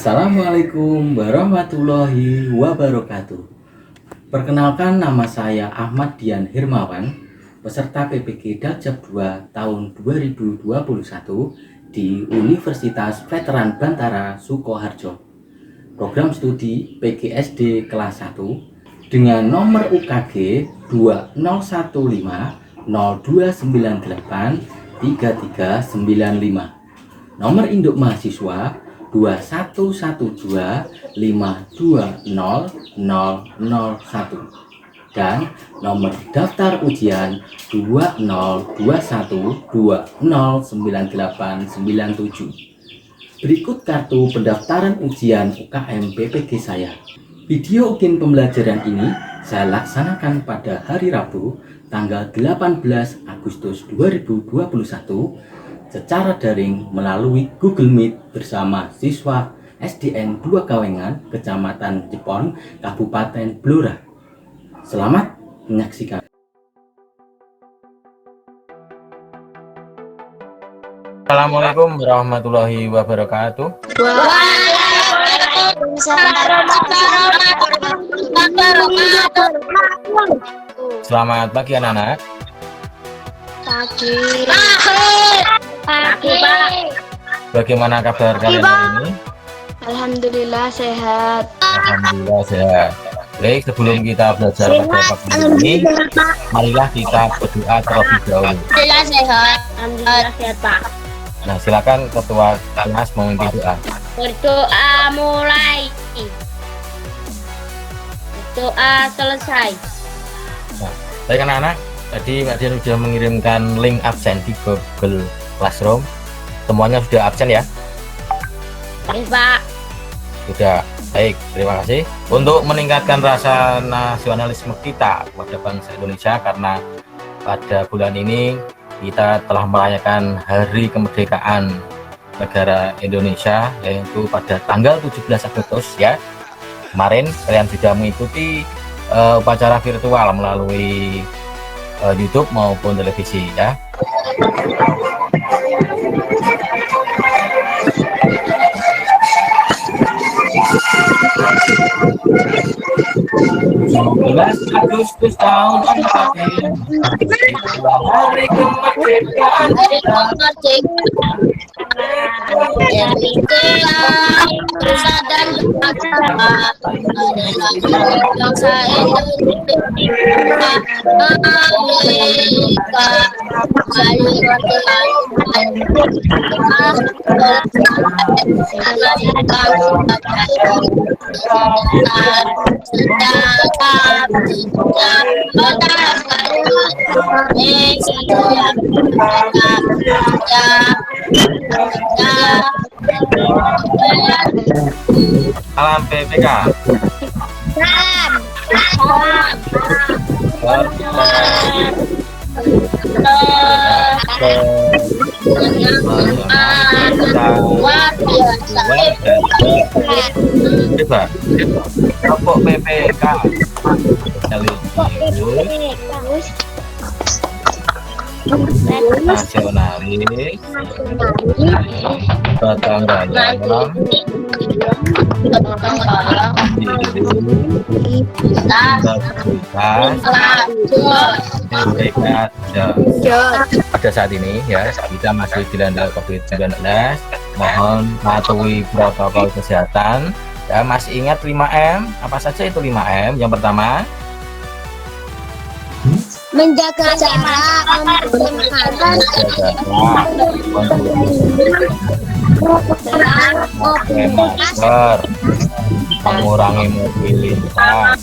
Assalamualaikum warahmatullahi wabarakatuh. Perkenalkan, nama saya Ahmad Dian Hirmawan, peserta PPG Daljab 2 tahun 2021 di Universitas Veteran Bantara Sukoharjo. Program studi PGSD kelas 1 dengan nomor UKG 2015 0298 3395. Nomor induk mahasiswa 2112520001 dan nomor daftar ujian 2021209897. Berikut kartu pendaftaran ujian UKM PPG saya. Video ujian pembelajaran ini saya laksanakan pada hari Rabu tanggal 18 Agustus 2021 secara daring melalui Google Meet bersama siswa SDN 2 Kawengan, Kecamatan Jepon, Kabupaten Blora. Selamat menyaksikan. Assalamualaikum warahmatullahi wabarakatuh. Selamat pagi anak-anak. Pagi. Bagaimana kabar kalian hari ini? Alhamdulillah sehat. Alhamdulillah sehat. Baik, sebelum kita belajar pada pagi ini, marilah kita berdoa terlebih dahulu. Alhamdulillah sehat. Alhamdulillah sehat, Pak. Nah, silakan ketua kelas memimpin doa. Berdoa mulai. Doa selesai. Nah, baik anak-anak, tadi Mbak Dian sudah mengirimkan link absen di Google Classroom. Semuanya sudah absen ya? Baik, Pak. Sudah. Baik, terima kasih. Untuk meningkatkan rasa nasionalisme kita kepada bangsa Indonesia, karena pada bulan ini kita telah merayakan Hari Kemerdekaan Negara Indonesia, yaitu pada tanggal 17 Agustus ya. Kemarin kalian sudah mengikuti upacara virtual melalui YouTube maupun televisi ya. Agustus tahun 45 Hari Kemerdekaan Dari Nusa dan agama adalah bangsa Indonesia. Salam PPK. Coba kelompok PPK nasionalis bertanggal pada saat ini ya, kita masih dilanda COVID-19. Mohon patuhi protokol kesehatan ya. Masih ingat 5M? Apa saja itu 5M? Yang pertama, menjaga jarak, memakai masker, mengurangi mobilitas.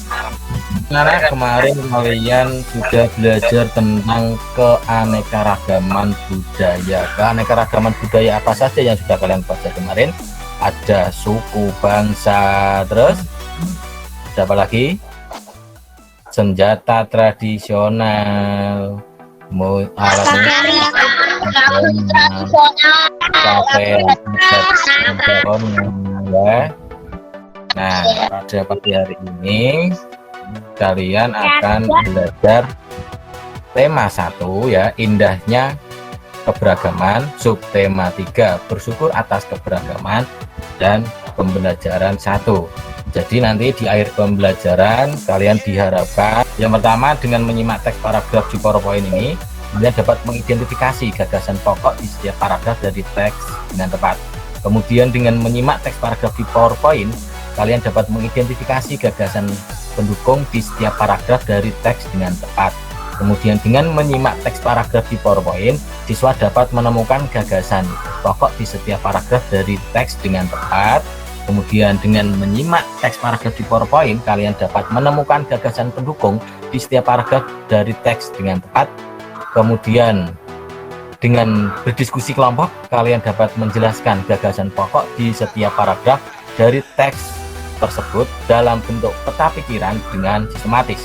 Karena kemarin kalian sudah belajar tentang keanekaragaman budaya. Keanekaragaman budaya apa saja yang sudah kalian baca kemarin? Ada suku, bangsa, terus ada apa lagi? Senjata tradisional, alat ya. Nah, pada pagi hari ini kalian akan belajar tema 1 ya, indahnya keberagaman, subtema 3 bersyukur atas keberagaman, dan pembelajaran 1. Jadi nanti di akhir pembelajaran kalian diharapkan yang pertama dengan menyimak teks paragraf di PowerPoint ini, kalian dapat mengidentifikasi gagasan pokok di setiap paragraf dari teks dengan tepat. Kemudian dengan menyimak teks paragraf di PowerPoint, kalian dapat mengidentifikasi gagasan pendukung di setiap paragraf dari teks dengan tepat. Kemudian dengan menyimak teks paragraf di PowerPoint, siswa dapat menemukan gagasan pokok di setiap paragraf dari teks dengan tepat. Kemudian dengan menyimak teks paragraf di PowerPoint, kalian dapat menemukan gagasan pendukung di setiap paragraf dari teks dengan tepat. Kemudian dengan berdiskusi kelompok, kalian dapat menjelaskan gagasan pokok di setiap paragraf dari teks tersebut dalam bentuk peta pikiran dengan sistematis.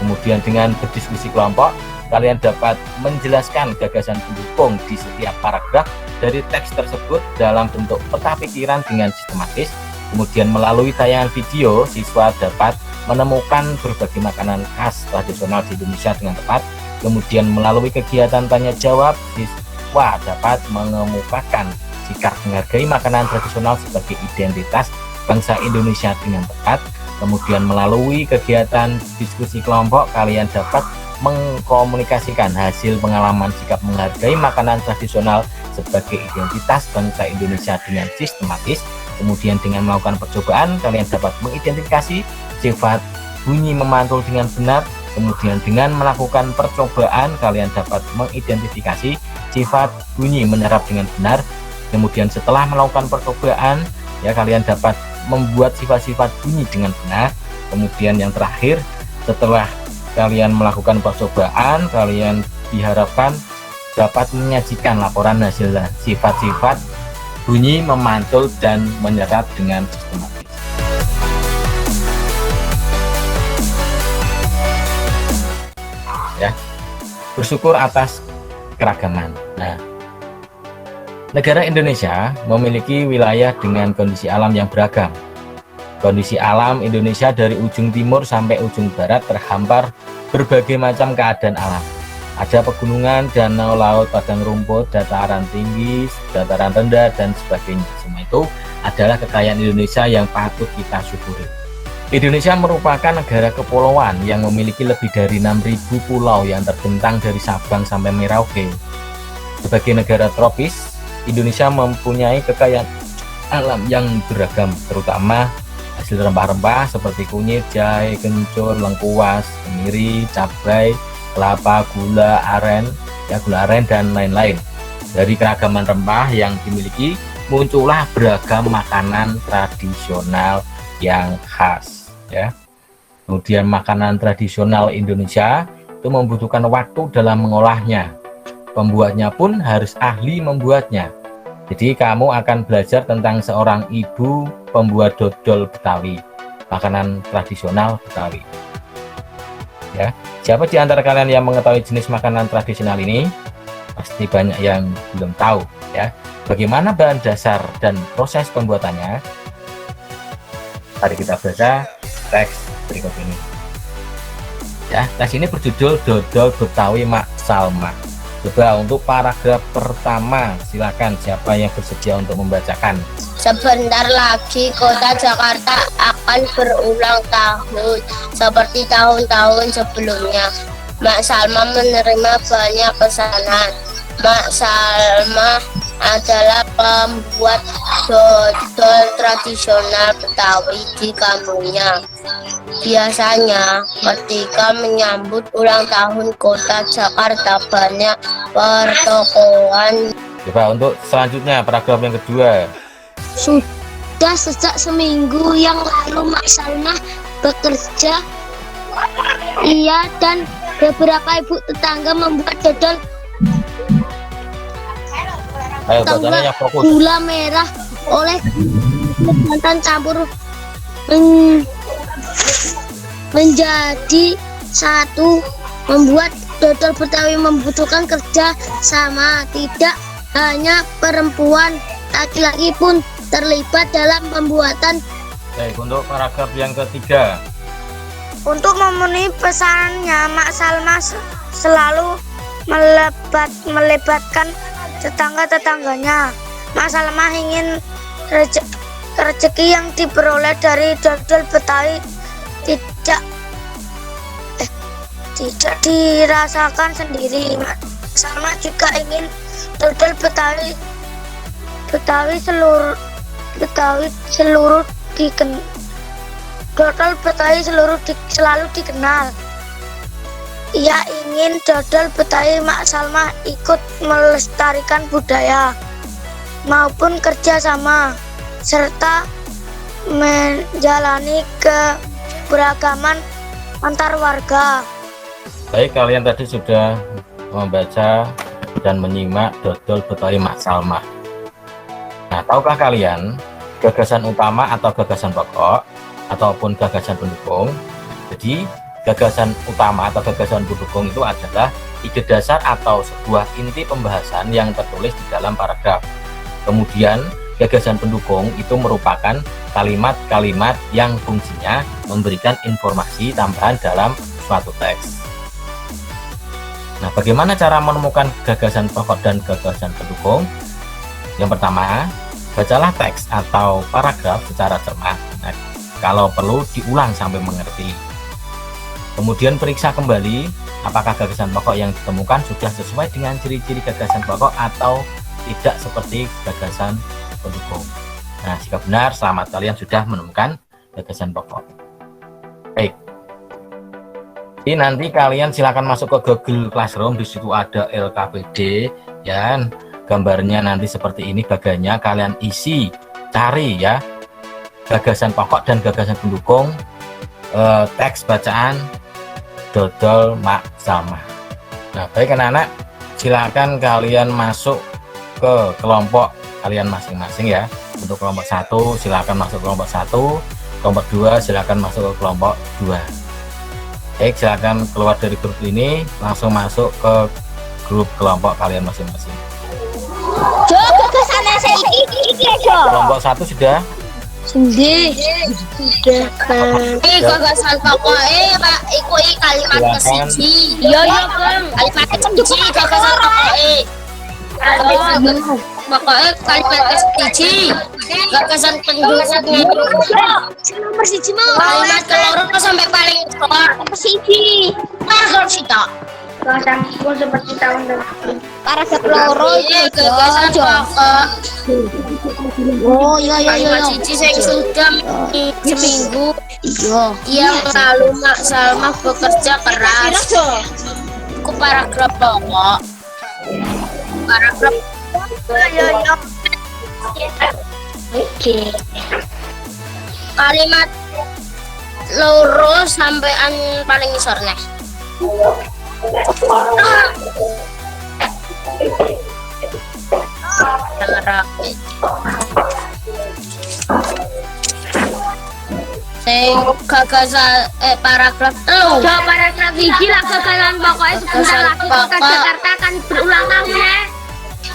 Kemudian dengan berdiskusi kelompok, kalian dapat menjelaskan gagasan pendukung di setiap paragraf dari teks tersebut dalam bentuk peta pikiran dengan sistematis. Kemudian melalui tayangan video, siswa dapat menemukan berbagai makanan khas tradisional di Indonesia dengan tepat. Kemudian melalui kegiatan tanya jawab, siswa dapat mengemukakan sikap menghargai makanan tradisional sebagai identitas bangsa Indonesia dengan tepat. Kemudian melalui kegiatan diskusi kelompok, kalian dapat mengkomunikasikan hasil pengalaman sikap menghargai makanan tradisional sebagai identitas bangsa Indonesia dengan sistematis. Kemudian dengan melakukan percobaan, kalian dapat mengidentifikasi sifat bunyi memantul dengan benar. Kemudian dengan melakukan percobaan, kalian dapat mengidentifikasi sifat bunyi menyerap dengan benar. Kemudian setelah melakukan percobaan, ya kalian dapat membuat sifat-sifat bunyi dengan benar. Kemudian yang terakhir, setelah kalian melakukan percobaan, kalian diharapkan dapat menyajikan laporan hasil sifat-sifat bunyi memantul dan menyerap dengan sistematis. Ya, bersyukur atas keragaman. Nah, negara Indonesia memiliki wilayah dengan kondisi alam yang beragam. Kondisi alam Indonesia dari ujung timur sampai ujung barat terhampar berbagai macam keadaan alam. Ada pegunungan, danau, laut, padang rumput, dataran tinggi, dataran rendah, dan sebagainya. Semua itu adalah kekayaan Indonesia yang patut kita syukuri. Indonesia merupakan negara kepulauan yang memiliki lebih dari 6.000 pulau yang terbentang dari Sabang sampai Merauke. Sebagai negara tropis, Indonesia mempunyai kekayaan alam yang beragam, terutama hasil rempah-rempah seperti kunyit, jahe, kencur, lengkuas, kemiri, cabai, kelapa, gula aren, dan lain-lain. Dari keragaman rempah yang dimiliki, muncullah beragam makanan tradisional yang khas. Ya. Kemudian makanan tradisional Indonesia itu membutuhkan waktu dalam mengolahnya. Pembuatnya pun harus ahli membuatnya. Jadi kamu akan belajar tentang seorang ibu pembuat dodol Betawi, makanan tradisional Betawi. Ya, siapa di antara kalian yang mengetahui jenis makanan tradisional ini? Pasti banyak yang belum tahu, ya. Bagaimana bahan dasar dan proses pembuatannya? Mari kita baca teks berikut ini. Ya, teks ini berjudul Dodol Betawi Mak Salma. Coba untuk paragraf pertama, silakan siapa yang bersedia untuk membacakan. Sebentar lagi kota Jakarta akan berulang tahun seperti tahun-tahun sebelumnya. Mak Salma menerima banyak pesanan. Mak Salma adalah pembuat dodol tradisional Betawi di kampungnya. Biasanya ketika menyambut ulang tahun kota Jakarta banyak pertokoan. Coba untuk selanjutnya paragraf yang kedua. Sudah sejak seminggu yang lalu Mak Salma bekerja. Ia dan beberapa ibu tetangga membuat dodol gula merah oleh santan campur menjadi satu. Membuat dodol Betawi membutuhkan kerja sama, tidak hanya perempuan, laki-laki pun terlibat dalam pembuatan. Baik, untuk paragraf yang ketiga. Untuk memenuhi pesanannya, Mak Salma selalu melibatkan tetangga-tetangganya. Mak Salma ingin rezeki yang diperoleh dari dodol Betawi tidak dirasakan sendiri. Mak Salma juga ingin dodol Betawi seluruh selalu dikenal. Ia ingin dodol Betawi Mak Salma ikut melestarikan budaya maupun kerjasama serta menjalani keberagaman antar warga. Baik, kalian tadi sudah membaca dan menyimak dodol Betawi Mak Salma. Nah, tahukah kalian gagasan utama atau gagasan pokok ataupun gagasan pendukung? Jadi gagasan utama atau gagasan pendukung itu adalah ide dasar atau sebuah inti pembahasan yang tertulis di dalam paragraf. Kemudian gagasan pendukung itu merupakan kalimat-kalimat yang fungsinya memberikan informasi tambahan dalam suatu teks. Nah, bagaimana cara menemukan gagasan pokok dan gagasan pendukung? Yang pertama, bacalah teks atau paragraf secara cermat. Nah, kalau perlu diulang sampai mengerti. Kemudian periksa kembali apakah gagasan pokok yang ditemukan sudah sesuai dengan ciri-ciri gagasan pokok atau tidak seperti gagasan pendukung. Nah, jika benar, selamat, kalian sudah menemukan gagasan pokok. Baik. Jadi nanti kalian silakan masuk ke Google Classroom, di situ ada LKPD ya. Gambarnya nanti seperti ini, bagannya kalian isi, cari ya gagasan pokok dan gagasan pendukung, teks bacaan dodol Mak Salma. Nah, baik anak-anak, silakan kalian masuk ke kelompok kalian masing-masing ya. Untuk kelompok 1 silakan masuk ke kelompok 1, kelompok 2 silakan masuk ke kelompok 2. Baik, silakan keluar dari grup ini, langsung masuk ke grup kelompok kalian masing-masing. Kelompok 1 sudah? Gagasan pokoknya Pak iku kalimat kesiji. Iya Bang. Kalimat kesiji gagasan pokoknya. Pokoknya kalimat kesiji. Gagasan pendukungnya nomor 1 mau. Kalimat keloro sampai paling nomor 1. Nomor 1. Gagasanku seperti tahun depan. Para keloro gagasan pokok. Oh iya. Kalimat siji sing sudah seminggu. Iya. Yang lalu Mak Salma bekerja keras. Ku paragraf pokok. Paragraf. Iya. Oke. Kalimat loro sampean paling isor nih. Gagasan paragraf telu. Paragraf hiji lah gagasan pokoknya sebentar lagi Kota Jakarta akan berulang tahun ya.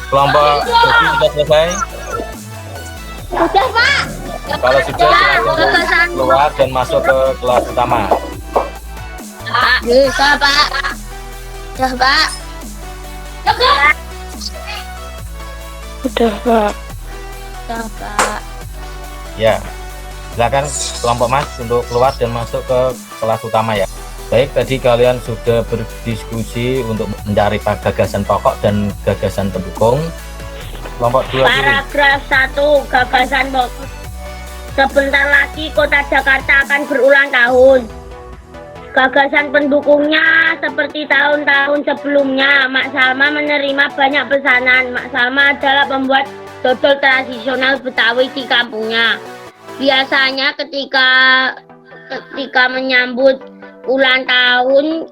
Kelompok sudah selesai? Sudah Pak. Kalau sudah silakan keluar dan masuk ke kelas utama. Bisa Pak. Sudah Pak. Udah, Pak. Sudah Pak. Ya, silakan kelompok Mas untuk keluar dan masuk ke kelas utama ya. Baik, tadi kalian sudah berdiskusi untuk mencari gagasan pokok dan gagasan pendukung. Kelompok 2 dulu. Paragraf 1 gagasan pokok. Sebentar lagi Kota Jakarta akan berulang tahun. Gagasan pendukungnya seperti tahun-tahun sebelumnya, Mak Salma menerima banyak pesanan. Mak Salma adalah pembuat dodol tradisional Betawi di kampungnya. Biasanya ketika menyambut ulang tahun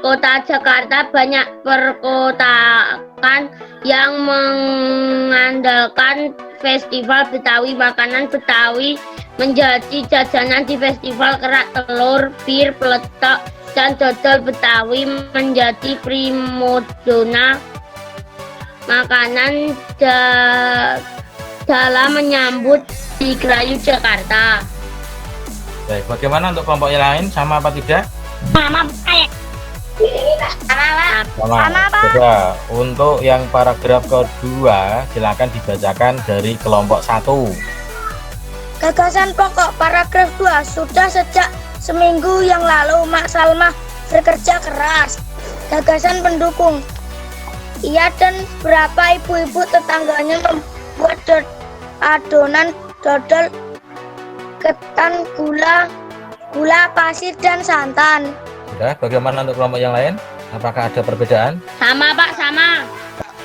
Kota Jakarta, banyak perkotaan yang mengandalkan festival Betawi. Makanan Betawi menjadi jajanan di festival. Kerak telur, bir, peletok, dan dodol Betawi menjadi primadona makanan dalam menyambut di Gerayu Jakarta. Baik, bagaimana untuk kelompok yang lain, sama apa tidak? Sama Pak. Coba untuk yang paragraf kedua silakan dibacakan dari kelompok 1. Gagasan pokok paragraf 2 sudah sejak seminggu yang lalu Mak Salma bekerja keras. Gagasan pendukung. Ia dan beberapa ibu-ibu tetangganya membuat adonan dodol ketan, gula pasir dan santan. Sudah, bagaimana untuk kelompok yang lain? Apakah ada perbedaan? Sama Pak, sama.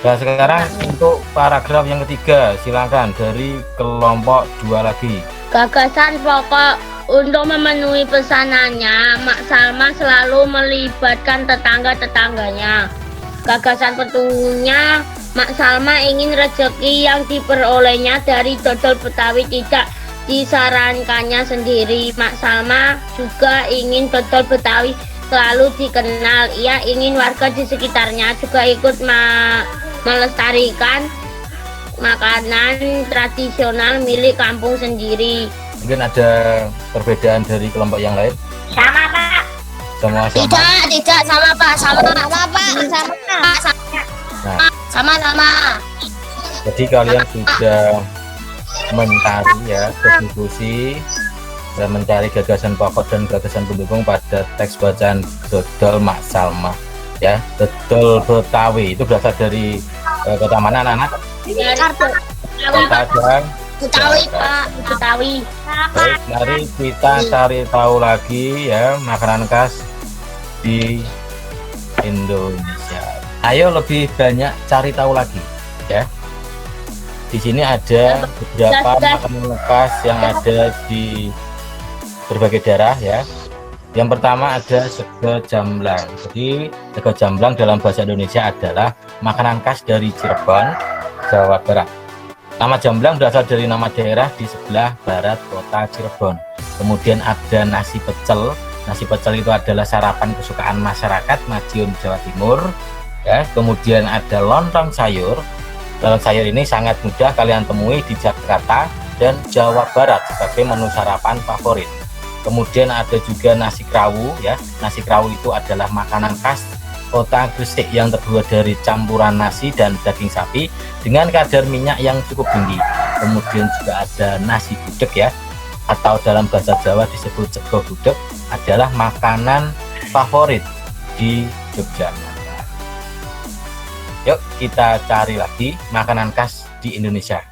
Nah, sekarang untuk paragraf yang ketiga, silakan dari kelompok 2 lagi. Gagasan pokok. Untuk memenuhi pesanannya, Mak Salma selalu melibatkan tetangga-tetangganya. Gagasan petunjuknya, Mak Salma ingin rezeki yang diperolehnya dari dodol Betawi tidak disarankannya sendiri. Mak Salma juga ingin dodol Betawi selalu dikenal. Ia ingin warga di sekitarnya juga ikut melestarikan makanan tradisional milik kampung sendiri. Mungkin ada perbedaan dari kelompok yang lain? Sama Pak. Semua sama? Tidak sama Pak, sama Pak, Nah, sama. jadi kalian sudah mencari ya, berdiskusi dan mencari gagasan pokok dan gagasan pendukung pada teks bacaan dodol Mak Salma ya. Dodol Betawi itu berasal dari kota mana anak-anak? Jakarta. Kota dan Betawi Pak, Betawi. baik, mari kita cari tahu lagi ya makanan khas di Indonesia. Ayo lebih banyak cari tahu lagi ya. Di sini ada beberapa makanan khas yang ada di berbagai daerah ya. Yang pertama ada sego jamblang. Jadi sego jamblang dalam bahasa Indonesia adalah makanan khas dari Cirebon, Jawa Barat. Nama jamblang berasal dari nama daerah di sebelah barat kota Cirebon. Kemudian ada nasi pecel. Nasi pecel itu adalah sarapan kesukaan masyarakat Madiun, Jawa Timur. Ya, kemudian ada lontong sayur. Lontong sayur ini sangat mudah kalian temui di Jakarta dan Jawa Barat sebagai menu sarapan favorit. Kemudian ada juga nasi krawu ya. Nasi krawu itu adalah makanan khas kota Gresik yang terbuat dari campuran nasi dan daging sapi dengan kadar minyak yang cukup tinggi. Kemudian juga ada nasi gudeg ya, atau dalam bahasa Jawa disebut sego gudeg, adalah makanan favorit di Yogyakarta. Yuk kita cari lagi makanan khas di Indonesia.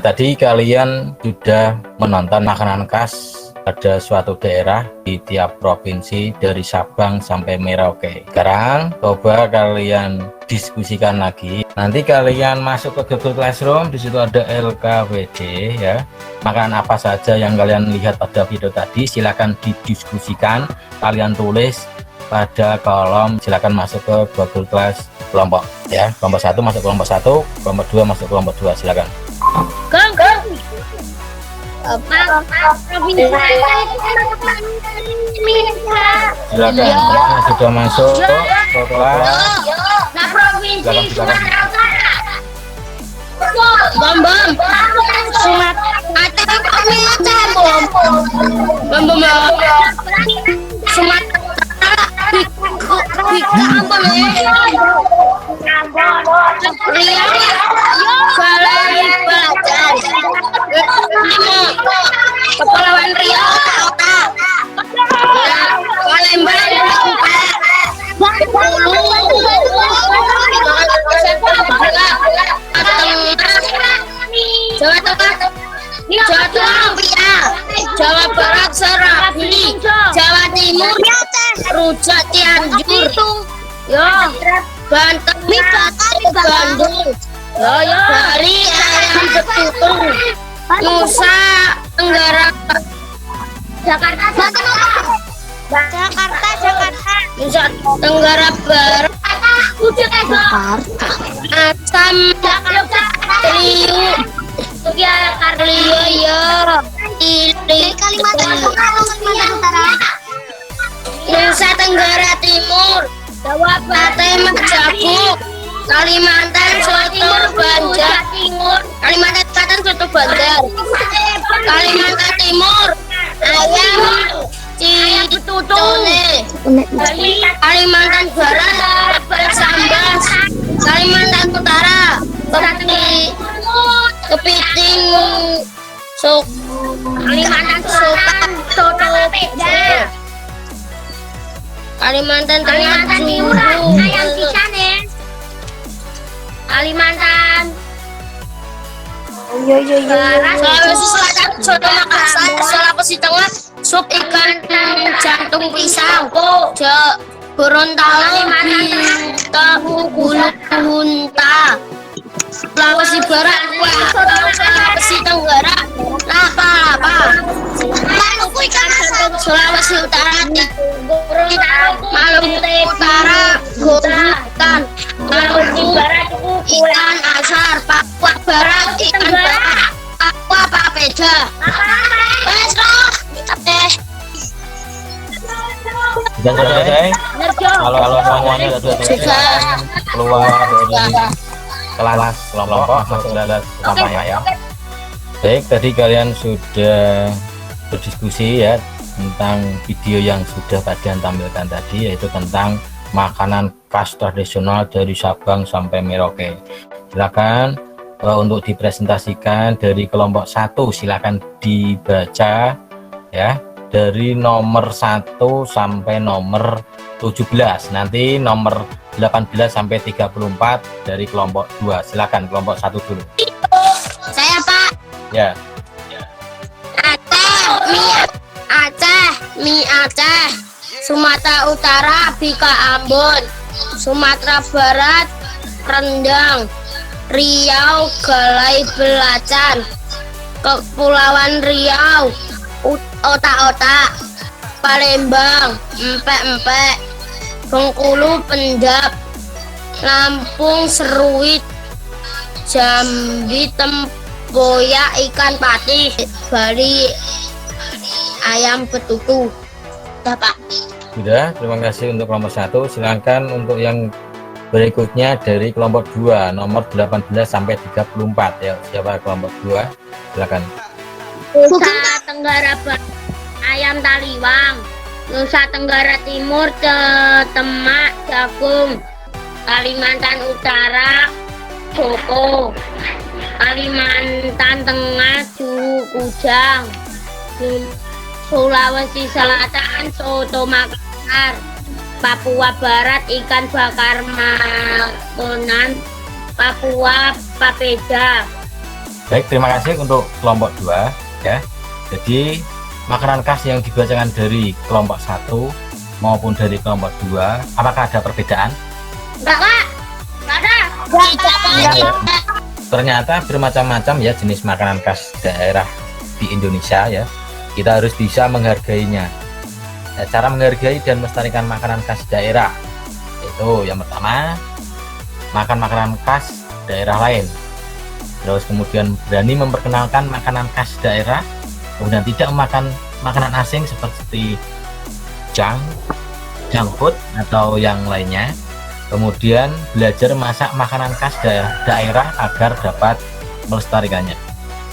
tadi kalian sudah menonton makanan khas pada suatu daerah di tiap provinsi dari Sabang sampai Merauke. Sekarang coba kalian diskusikan lagi. Nanti kalian masuk ke Google Classroom, di situ ada LKWD ya. Makanan apa saja yang kalian lihat pada video tadi, silakan didiskusikan. Kalian tulis pada kolom, silakan masuk ke Google Class kelompok ya. Kelompok 1 masuk kelompok 1, kelompok 2 masuk kelompok 2, silakan. Kang. Silakan. Yang sudah masuk ke kelas. Nah, provinsi Silakan. Sumatera Utara. Bom. Sumatera Kepulauan Riau, Palembang, Jawa Barat, Serabi, Jawa Timur, Rujak, Cianjur, Banten, Bandung, Bali, ayam betutu, Nusa Tenggara, Jakarta, Nusa Tenggara Barat, Asam, Nusa Tenggara Timur, Jawa Barat, Majapahit, Kalimantan, Soto Banjar, Kalimantan Selatan, Soto Banjar, Kalimantan Timur, ayam Citutune, Kalimantan Barat, Sambas, Kalimantan Utara, kepiting, sok, Kalimantan Selatan, soto peda, Kalimantan Tengah, Kalimantan Sulawesi Selatan, soto Makassar, Sulawesi Tengah, sup ikan jantung pisang, Gorontalo, tahu bulu unta, Sulawesi Barat, Sulawesi Tenggara, lapa, Maluku ikan asap, Sulawesi Utara, Maluku Utara, Gorutan, Maluku Barat, ikan asar, Papua Barat, ikan bakar, Papua papeda. Sudah selesai? Kalau semuanya sudah selesai, keluar dari kelas kelompok masuk kelas utamanya ya. Baik, tadi kalian sudah berdiskusi ya tentang video yang sudah kalian tampilkan tadi, yaitu tentang makanan khas tradisional dari Sabang sampai Merauke. Silakan untuk dipresentasikan dari kelompok 1, silakan dibaca ya, dari nomor 1 sampai nomor 17, nanti nomor 18 sampai 34 dari kelompok 2. Silakan kelompok 1 dulu. Saya Pak. Ya. Mie Aceh, Sumatera Utara, Bika Ambon, Sumatera Barat, rendang, Riau, Galai Belacan, Kepulauan Riau, otak-otak, Palembang, empek-empek, Bengkulu, pendap, Lampung, seruit, Jambi, tempoyak, ikan pati, Bali, ayam betutu. Udah Pak. Sudah, terima kasih untuk kelompok 1. Silakan untuk yang berikutnya dari kelompok 2, nomor 18 sampai 34 ya. Siapa kelompok 2? Silakan. Nusa Tenggara Barat, ayam taliwang, Nusa Tenggara Timur, temak, jagung, Kalimantan Utara, joko, Kalimantan Tengah, kujang, Sulawesi Selatan, soto Makassar, Papua Barat, ikan bakar Makonan, Papua papeda, Baik, terima kasih untuk kelompok 2 ya. Jadi makanan khas yang dibacakan dari kelompok 1 maupun dari kelompok 2, apakah ada perbedaan? Enggak, Kak. Enggak ada. Tidak. Ternyata bermacam-macam ya jenis makanan khas daerah di Indonesia ya. Kita harus bisa menghargainya. Ya, cara menghargai dan melestarikan makanan khas daerah itu yang pertama, makan makanan khas daerah lain. Terus kemudian berani memperkenalkan makanan khas daerah, kemudian tidak memakan makanan asing seperti junk food atau yang lainnya. Kemudian belajar masak makanan khas daerah agar dapat melestarikannya.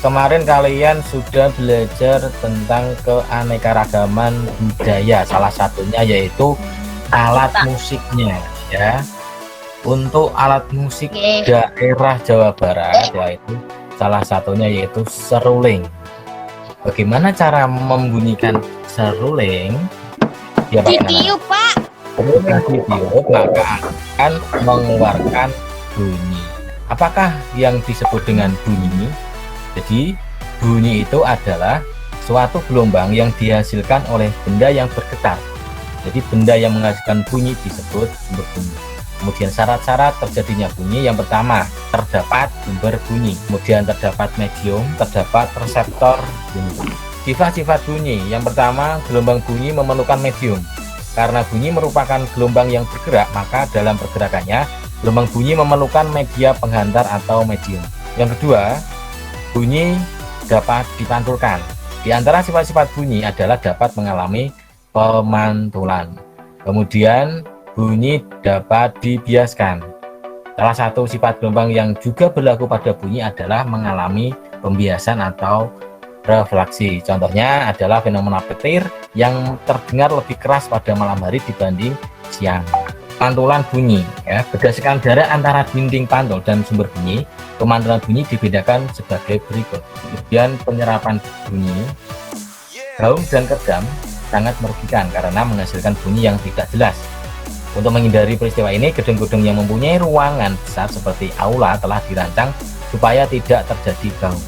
Kemarin kalian sudah belajar tentang keanekaragaman budaya, salah satunya yaitu alat musiknya ya. Untuk alat musik daerah Jawa Barat yaitu salah satunya yaitu seruling. Bagaimana cara membunyikan seruling? Ya, Ditiup, Pak. ketika ditiup maka akan mengeluarkan bunyi. Apakah yang disebut dengan bunyi? Jadi bunyi itu adalah suatu gelombang yang dihasilkan oleh benda yang bergetar. Jadi benda yang menghasilkan bunyi disebut sumber bunyi. Kemudian syarat-syarat terjadinya bunyi, yang pertama terdapat sumber bunyi, kemudian terdapat medium, terdapat reseptor bunyi. Sifat-sifat bunyi, yang pertama gelombang bunyi memerlukan medium. Karena bunyi merupakan gelombang yang bergerak, maka dalam pergerakannya gelombang bunyi memerlukan media penghantar atau medium. Yang kedua, bunyi dapat dipantulkan. Di antara sifat-sifat bunyi adalah dapat mengalami pemantulan. Kemudian bunyi dapat dibiaskan. Salah satu sifat gelombang yang juga berlaku pada bunyi adalah mengalami pembiasan atau refleksi. Contohnya adalah fenomena petir yang terdengar lebih keras pada malam hari dibanding siang. Pantulan bunyi ya, berdasarkan jarak antara dinding pantul dan sumber bunyi, pemantulan bunyi dibedakan sebagai berikut. Kemudian penyerapan bunyi, gaung dan kedam sangat merugikan karena menghasilkan bunyi yang tidak jelas. Untuk menghindari peristiwa ini, gedung-gedung yang mempunyai ruangan besar seperti aula telah dirancang supaya tidak terjadi gaung.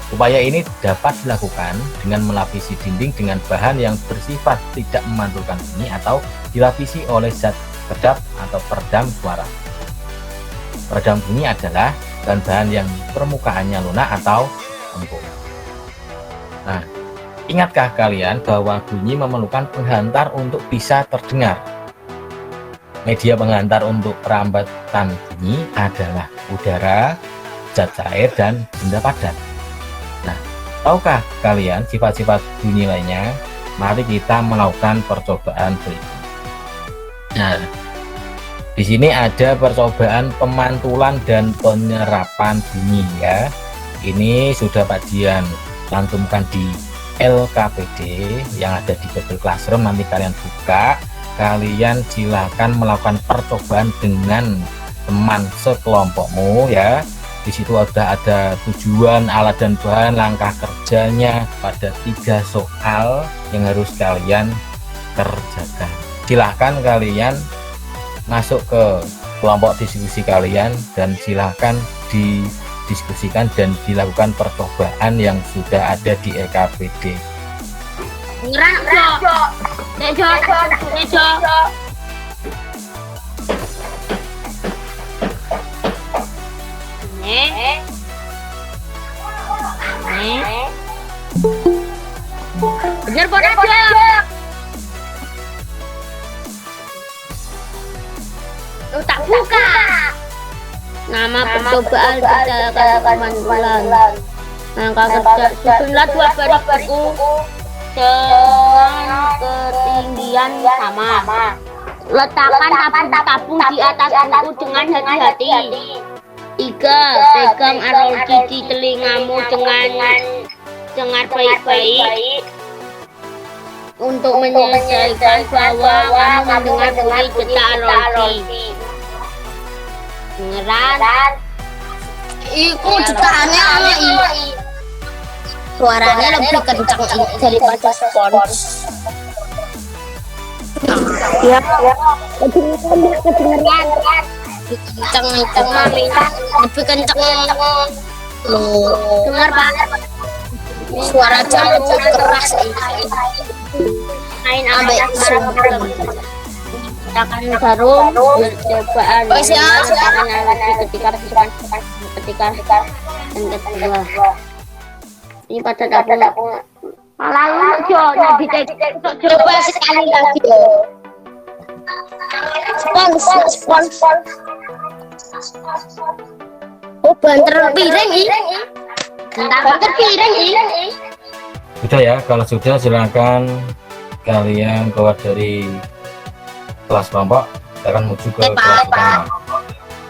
Upaya ini dapat dilakukan dengan melapisi dinding dengan bahan yang bersifat tidak memantulkan bunyi atau dilapisi oleh zat kedap atau peredam suara. Peredam bunyi adalah bahan-bahan yang permukaannya lunak atau empuk. Nah, ingatkah kalian bahwa bunyi memerlukan penghantar untuk bisa terdengar? Media penghantar untuk perambatan bunyi adalah udara, zat cair, dan benda padat. Nah, tahukah kalian sifat-sifat bunyi lainnya? Mari kita melakukan percobaan berikut. Nah, di sini ada percobaan pemantulan dan penyerapan bunyi ya. Ini sudah Pak Dian cantumkan di LKPD yang ada di Google Classroom. Nanti kalian buka, kalian silakan melakukan percobaan dengan teman sekelompokmu ya. Di situ ada tujuan, alat dan bahan, langkah kerjanya pada 3 soal yang harus kalian kerjakan. Silahkan kalian masuk ke kelompok diskusi kalian dan silahkan didiskusikan dan dilakukan percobaan yang sudah ada di LKPD. Ngerak, Jok. Jok. Bener, Jok. Lu tak buka. Nama percobaan berdasarkan pemantulan. Langkah kerja, susunlah 2 baris buku dengan ketinggian sama. Letakkan tabung-tabung di atas buku dengan hati-hati. 3. Pegang arloji di telingamu dengan dengar baik-baik untuk menyelesaikan bahwa kamu mendengar bunyi detak arloji. Dengeran? Iku ciptaannya aneh. Suaranya lebih kencang daripada spons. Ya. Kedengeran. Kencang lebih kencang Dengar Pak. Suara jamu keras main ambek akan jarum percobaan ketika yang kedua ini pada dapur malah lucu coba sekali lagi spons oh banter piring banter piring Sudah ya, kalau sudah silakan kalian keluar dari kelas kelompok, kita akan menuju ke kelas utama.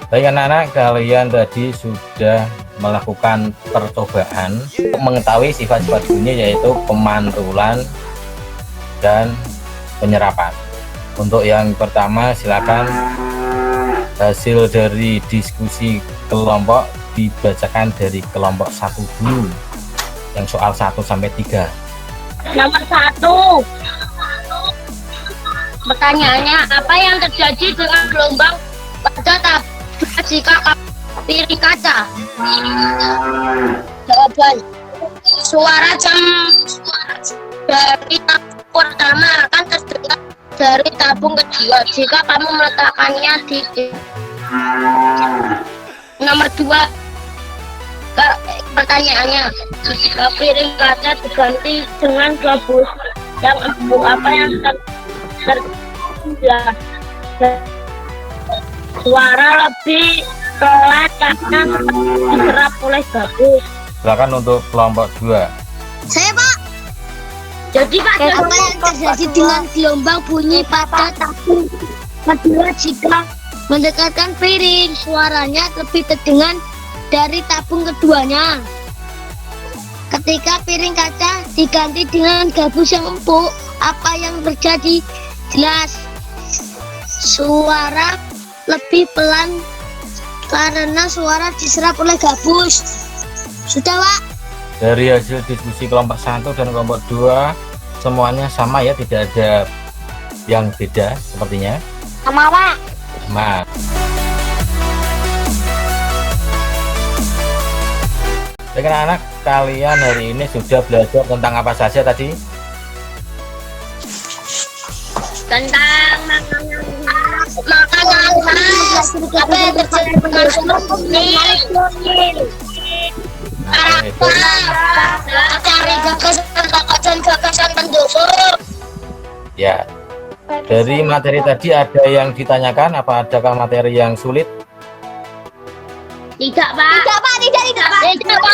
Baik anak-anak, kalian tadi sudah melakukan percobaan untuk mengetahui sifat-sifat bunyi, yaitu pemantulan dan penyerapan. Untuk yang pertama, silakan hasil dari diskusi kelompok dibacakan dari kelompok 1 dulu, yang soal 1 sampai 3. Nomor 1. Pertanyaannya, apa yang terjadi dengan gelombang pada tabung jika piring kaca? Jawaban, suara jam dari tabung pertama akan terdengar dari tabung kedua jika kamu meletakkannya di nomor 2. Pertanyaannya, jika piring kaca diganti dengan gabus yang empuk, apa yang terjadi? Suara lebih pelan karena diserap oleh gabus. Silakan untuk kelompok 2. Saya Pak. Jadi Pak, Apa yang terjadi dengan gelombang bunyi pada tabung kedua jika mendekatkan piring? Suaranya lebih terdengar dari tabung keduanya. Ketika piring kaca diganti dengan gabus yang empuk, apa yang terjadi? Jelas, suara lebih pelan karena suara diserap oleh gabus. Sudah Pak? Dari hasil diskusi kelompok 1 dan kelompok 2 semuanya sama ya, tidak ada yang beda sepertinya. Sama Pak. Sama. Baik anak-anak, kalian hari ini sudah belajar tentang apa saja tadi? tentang makanan khas, apa yang terjadi dengan sumber cari gagasan pendusur. Ya, dari materi tadi ada yang ditanyakan, apa adakah materi yang sulit? Tidak Pak. Tidak Pak, tidak Pak.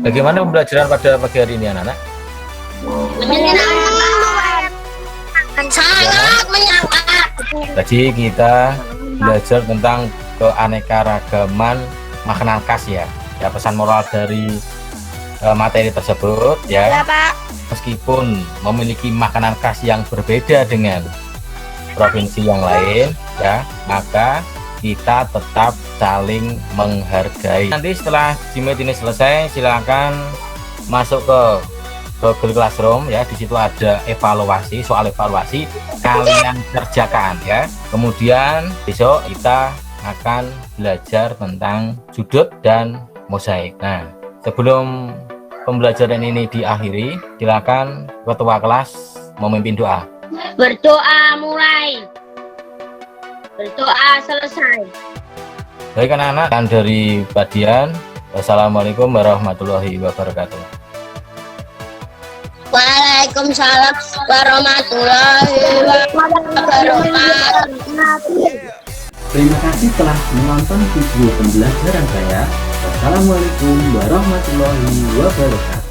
Bagaimana pembelajaran pada pagi hari ini anak-anak? Menyenangkan. Sangat menyenangkan. Tadi kita belajar tentang keanekaragaman makanan khas ya. Ya, pesan moral dari materi tersebut ya. Ya Pak. Meskipun memiliki makanan khas yang berbeda dengan provinsi yang lain ya, maka kita tetap saling menghargai. Nanti setelah Gmail ini selesai, silakan masuk ke Google Classroom ya. Di situ ada evaluasi, soal evaluasi kalian kerjakan ya. Kemudian besok kita akan belajar tentang sudut dan mosaik. Nah, sebelum pembelajaran ini diakhiri, silakan ketua kelas memimpin doa. Berdoa mulai. Berdoa selesai. Baik anak-anak, dan dari Badian, wassalamualaikum warahmatullahi wabarakatuh. Waalaikumsalam warahmatullahi wabarakatuh. Terima kasih telah menonton video pembelajaran saya. Wassalamualaikum warahmatullahi wabarakatuh.